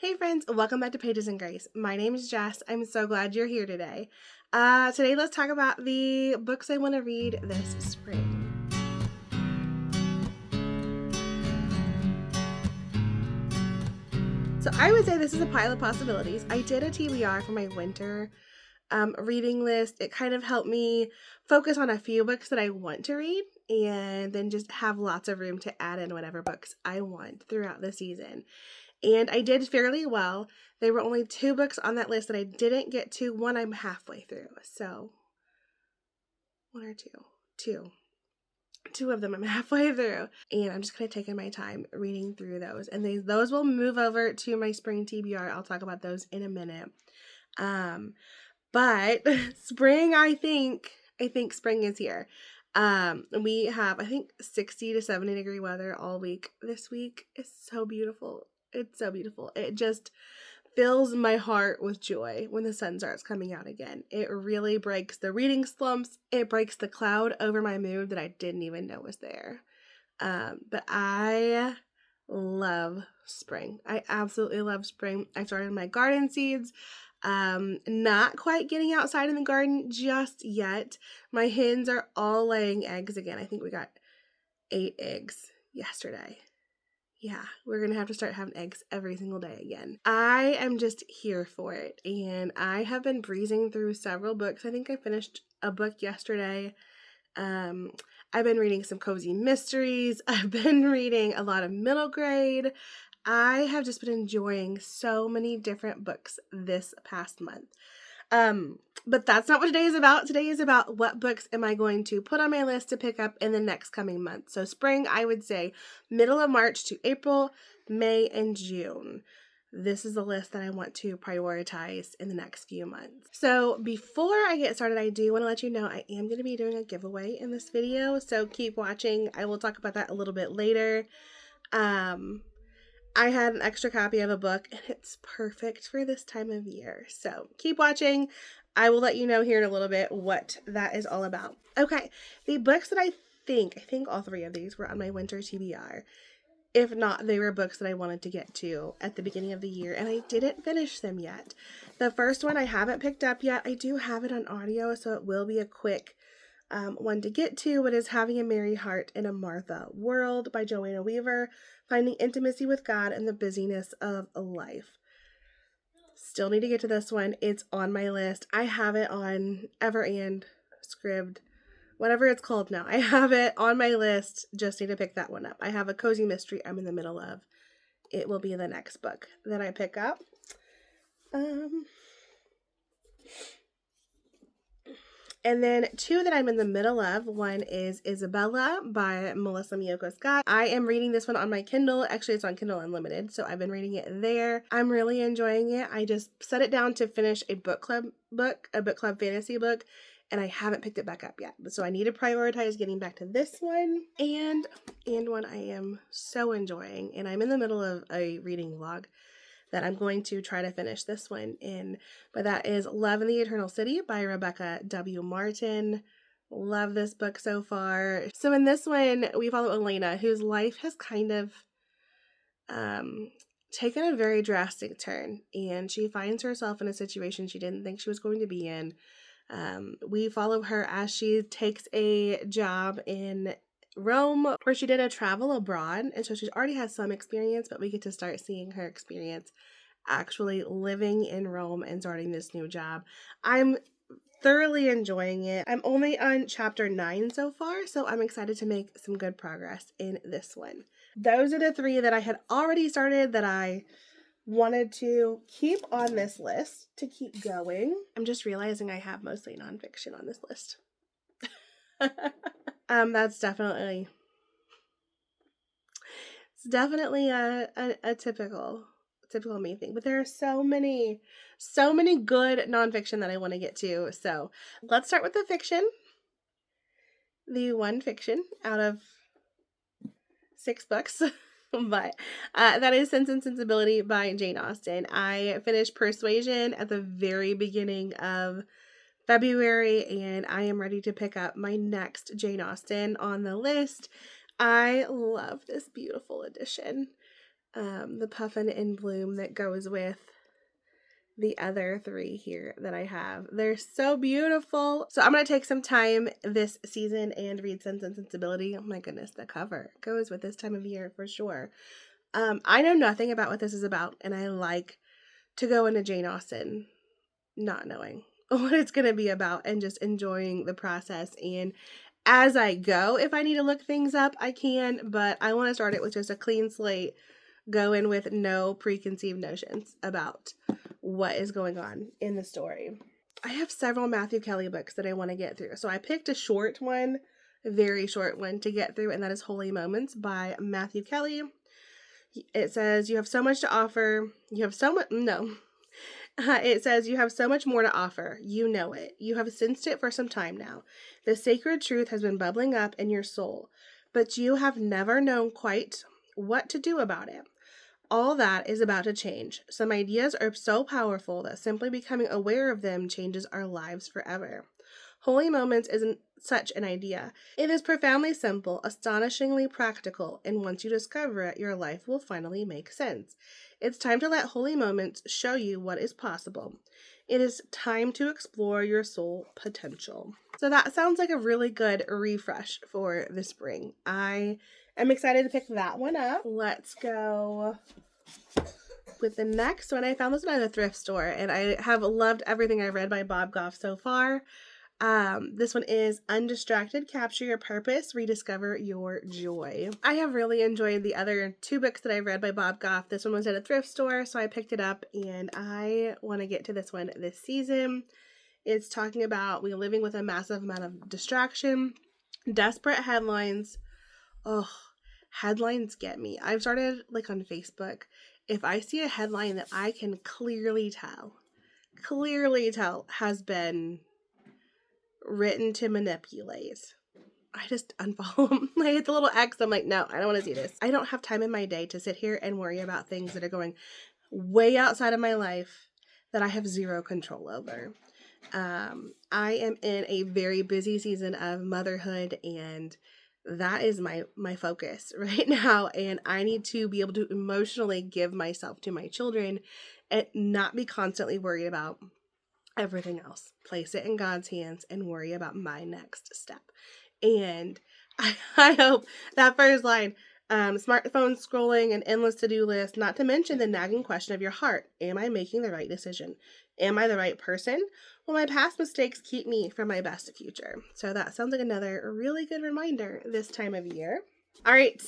Hey friends, welcome back to Pages and Grace. My name is Jess. I'm so glad you're here today. Today let's talk about the books I want to read this spring. So I would say this is a pile of possibilities. I did a TBR for my winter reading list. It kind of helped me focus on a few books that I want to read and then just have lots of room to add in whatever books I want throughout the season. And I did fairly well. There were only 2 books on that list that I didn't get to. One I'm halfway through. So, 1 or 2? 2. 2 of them I'm halfway through. And I'm just kind of taking my time reading through those. And those will move over to my spring TBR. I'll talk about those in a minute. But spring, I think spring is here. We have, I think, 60 to 70 degree weather all week this week. It's so beautiful. It's so beautiful. It just fills my heart with joy when the sun starts coming out again. It really breaks the reading slumps. It breaks the cloud over my mood that I didn't even know was there. But I love spring. I absolutely love spring. I started my garden seeds. Not quite getting outside in the garden just yet. My hens are all laying eggs again. I think we got 8 eggs yesterday. Yeah, we're going to have to start having eggs every single day again. I am just here for it, and I have been breezing through several books. I think I finished a book yesterday. I've been reading some cozy mysteries. I've been reading a lot of middle grade. I have just been enjoying so many different books this past month. But that's not what today is about. Today is about what books am I going to put on my list to pick up in the next coming month. So spring, I would say middle of March to April, May, and June. This is the list that I want to prioritize in the next few months. So before I get started, I do want to let you know I am going to be doing a giveaway in this video. So keep watching. I will talk about that a little bit later. I had an extra copy of a book, and it's perfect for this time of year. So keep watching. I will let you know here in a little bit what that is all about. Okay, the books that I think all 3 of these were on my winter TBR. If not, they were books that I wanted to get to at the beginning of the year, and I didn't finish them yet. The first one I haven't picked up yet. I do have it on audio, so it will be a quick one to get to. It is Having a Mary Heart in a Martha World by Joanna Weaver, finding intimacy with God in the busyness of life. Still need to get to this one. It's on my list. I have it on Ever and Scribd, whatever it's called now. I have it on my list. Just need to pick that one up. I have a cozy mystery I'm in the middle of. It will be the next book that I pick up. And then 2 that I'm in the middle of. One is Izabella by Melissa Miyoko Scott. I am reading this one on my Kindle. Actually, it's on Kindle Unlimited, so I've been reading it there. I'm really enjoying it. I just set it down to finish a book club fantasy book, and I haven't picked it back up yet. So I need to prioritize getting back to this one and one I am so enjoying. And I'm in the middle of a reading vlog that I'm going to try to finish this one in. But that is Love in the Eternal City by Rebecca W. Martin. Love this book so far. So in this one, we follow Elena, whose life has kind of taken a very drastic turn, and she finds herself in a situation she didn't think she was going to be in. We follow her as she takes a job in Rome, where she did a travel abroad, and so she's already had some experience, but we get to start seeing her experience actually living in Rome and starting this new job. I'm thoroughly enjoying it. I'm only on chapter 9 so far, so I'm excited to make some good progress in this one. Those are the 3 that I had already started that I wanted to keep on this list to keep going. I'm just realizing I have mostly nonfiction on this list. That's definitely a typical me thing, but there are so many good nonfiction that I want to get to. So let's start with the fiction. The one fiction out of 6 books, but that is Sense and Sensibility by Jane Austen. I finished Persuasion at the very beginning of February, and I am ready to pick up my next Jane Austen on the list. I love this beautiful edition. the Puffin in Bloom that goes with the other 3 here that I have. They're so beautiful. So I'm going to take some time this season and read Sense and Sensibility. Oh my goodness, the cover goes with this time of year for sure. I know nothing about what this is about, and I like to go into Jane Austen not knowing what it's going to be about and just enjoying the process. And as I go, if I need to look things up, I can, but I want to start it with just a clean slate, go in with no preconceived notions about what is going on in the story. I have several Matthew Kelly books that I want to get through. So I picked a short one, a very short one to get through, and that is Holy Moments by Matthew Kelly. It says, you have so much to offer. You have so much, no. It says, you have so much more to offer. You know it. You have sensed it for some time now. The sacred truth has been bubbling up in your soul, but you have never known quite what to do about it. All that is about to change. Some ideas are so powerful that simply becoming aware of them changes our lives forever. Holy Moments isn't such an idea. It is profoundly simple, astonishingly practical, and once you discover it, your life will finally make sense. It's time to let Holy Moments show you what is possible. It is time to explore your soul potential. So that sounds like a really good refresh for the spring. I am excited to pick that one up. Let's go with the next one. I found this one at a thrift store, and I have loved everything I've read by Bob Goff so far. This one is Undistracted, Capture Your Purpose, Rediscover Your Joy. I have really enjoyed the other 2 books that I've read by Bob Goff. This one was at a thrift store, so I picked it up, and I want to get to this one this season. It's talking about we living with a massive amount of distraction, desperate headlines. Oh, headlines get me. I've started on Facebook. If I see a headline that I can clearly tell has been written to manipulate, I just unfollow them. I hit the little X. I'm like, no, I don't want to see this. I don't have time in my day to sit here and worry about things that are going way outside of my life that I have zero control over. I am in a very busy season of motherhood, and that is my focus right now. And I need to be able to emotionally give myself to my children and not be constantly worried about everything else. Place it in God's hands and worry about my next step. And I hope that first line, smartphone scrolling and endless to-do list, not to mention the nagging question of your heart. Am I making the right decision? Am I the right person? Will my past mistakes keep me from my best future? So that sounds like another really good reminder this time of year. All right,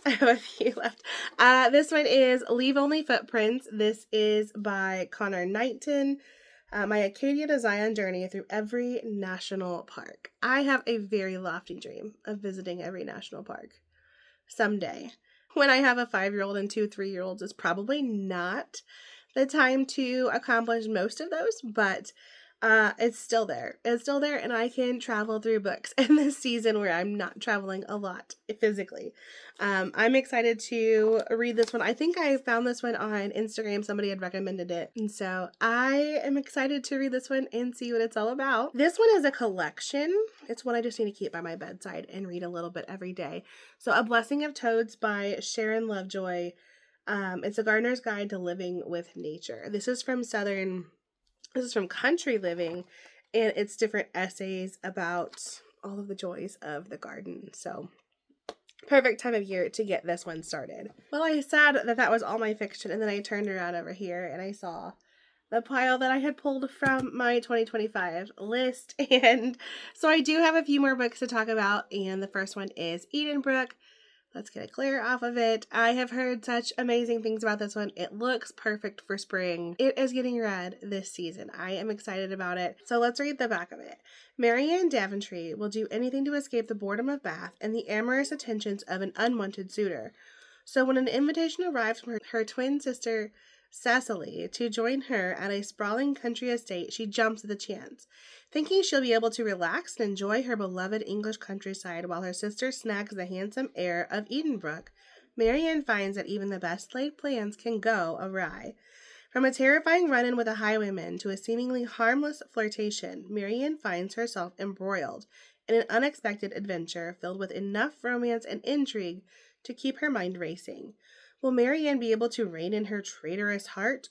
I have a few left. This one is Leave Only Footprints. This is by Connor Knighton. My Acadia to Zion journey through every national park. I have a very lofty dream of visiting every national park someday. When I have a 5-year-old and 2 3-year-olds is probably not the time to accomplish most of those, but it's still there. It's still there, and I can travel through books in this season where I'm not traveling a lot physically. I'm excited to read this one. I think I found this one on Instagram. Somebody had recommended it, and so I am excited to read this one and see what it's all about. This one is a collection. It's one I just need to keep by my bedside and read a little bit every day. So A Blessing of Toads by Sharon Lovejoy. It's a gardener's guide to living with nature. This is from Country Living, and it's different essays about all of the joys of the garden. So perfect time of year to get this one started. Well, I said that was all my fiction, and then I turned around over here and I saw the pile that I had pulled from my 2025 list, and so I do have a few more books to talk about, and the first one is Edenbrooke. Let's get a clear off of it. I have heard such amazing things about this one. It looks perfect for spring. It is getting read this season. I am excited about it. So let's read the back of it. Marianne Daventry will do anything to escape the boredom of Bath and the amorous attentions of an unwanted suitor. So when an invitation arrives from her twin sister Cecily to join her at a sprawling country estate, she jumps at the chance. Thinking she'll be able to relax and enjoy her beloved English countryside while her sister snags the handsome heir of Edenbrooke, Marianne finds that even the best laid plans can go awry. From a terrifying run-in with a highwayman to a seemingly harmless flirtation, Marianne finds herself embroiled in an unexpected adventure filled with enough romance and intrigue to keep her mind racing. Will Marianne be able to rein in her traitorous heart?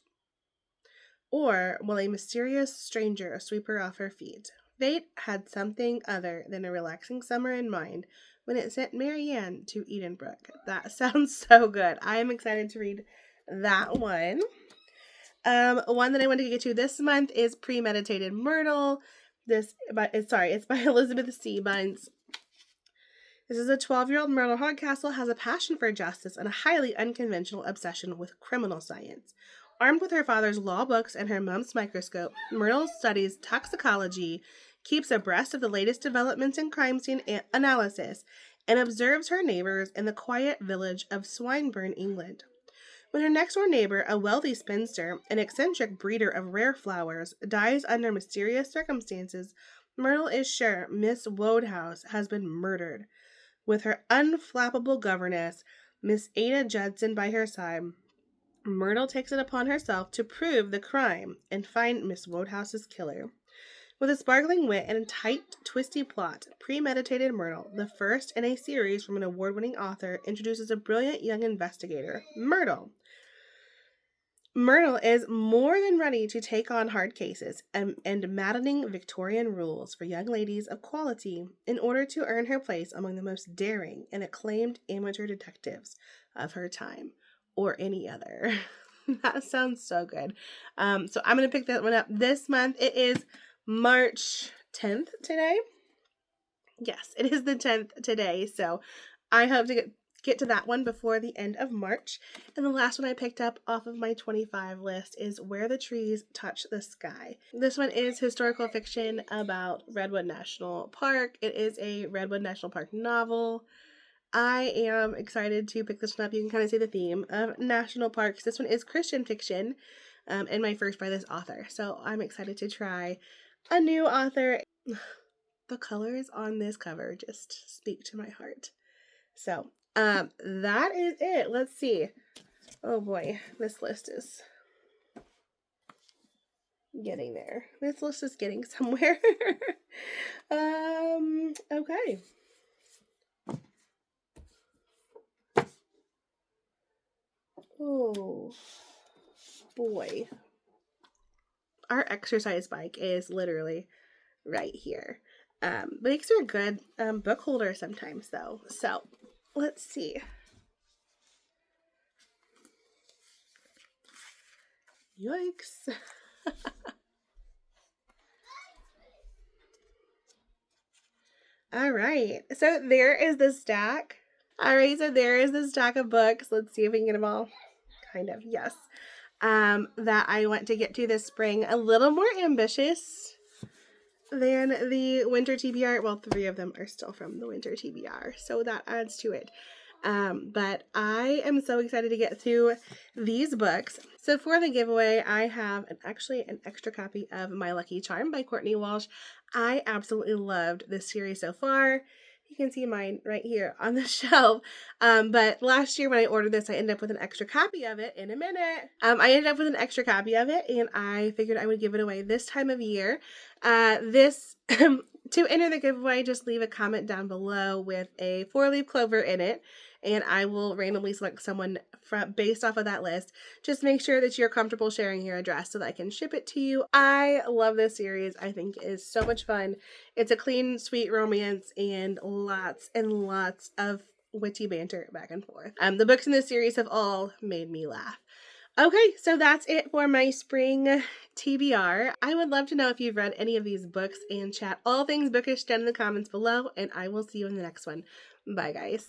Or will a mysterious stranger sweep her off her feet? Fate had something other than a relaxing summer in mind when it sent Marianne to Edenbrooke. That sounds so good. I am excited to read that one. One that I want to get to this month is Premeditated Myrtle. It's by Elizabeth C. Bunce. This is a 12-year-old Myrtle Hardcastle has a passion for justice and a highly unconventional obsession with criminal science. Armed with her father's law books and her mom's microscope, Myrtle studies toxicology, keeps abreast of the latest developments in crime scene analysis, and observes her neighbors in the quiet village of Swinburne, England. When her next-door neighbor, a wealthy spinster, an eccentric breeder of rare flowers, dies under mysterious circumstances, Myrtle is sure Miss Wodehouse has been murdered. With her unflappable governess, Miss Ada Judson, by her side, Myrtle takes it upon herself to prove the crime and find Miss Wodehouse's killer. With a sparkling wit and a tight, twisty plot, Premeditated Myrtle, the first in a series from an award-winning author, introduces a brilliant young investigator, Myrtle. Myrtle is more than ready to take on hard cases and maddening Victorian rules for young ladies of quality in order to earn her place among the most daring and acclaimed amateur detectives of her time, or any other. That sounds so good. So I'm going to pick that one up this month. It is March 10th today. Yes, it is the 10th today, so I hope to get to that one before the end of March. And the last one I picked up off of my 25 list is Where the Trees Touch the Sky. This one is historical fiction about Redwood National Park. It is a Redwood National Park novel. I am excited to pick this one up. You can kind of see the theme of national parks. This one is Christian fiction, and my first by this author. So I'm excited to try a new author. The colors on this cover just speak to my heart. So that is it. Let's see. Oh boy, this list is getting there. This list is getting somewhere. Okay. Oh boy. Our exercise bike is literally right here. Bikes are a good book holder sometimes though. So let's see. Yikes. All right. So there is the stack. All right. So there is the stack of books. Let's see if we can get them all. Kind of. Yes. That I want to get to this spring. A little more ambitious than the winter TBR. Well, 3 of them are still from the winter TBR. So that adds to it. But I am so excited to get through these books. So for the giveaway, I have an extra copy of My Lucky Charm by Courtney Walsh. I absolutely loved this series so far. You can see mine right here on the shelf. But last year when I ordered this, I ended up with an extra copy of it in a minute. I ended up with an extra copy of it, and I figured I would give it away this time of year. To enter the giveaway, just leave a comment down below with a 4-leaf clover in it, and I will randomly select someone based off of that list. Just make sure that you're comfortable sharing your address so that I can ship it to you. I love this series. I think it is so much fun. It's a clean, sweet romance and lots of witty banter back and forth. The books in this series have all made me laugh. Okay, so that's it for my spring TBR. I would love to know if you've read any of these books and chat all things bookish down in the comments below, and I will see you in the next one. Bye, guys.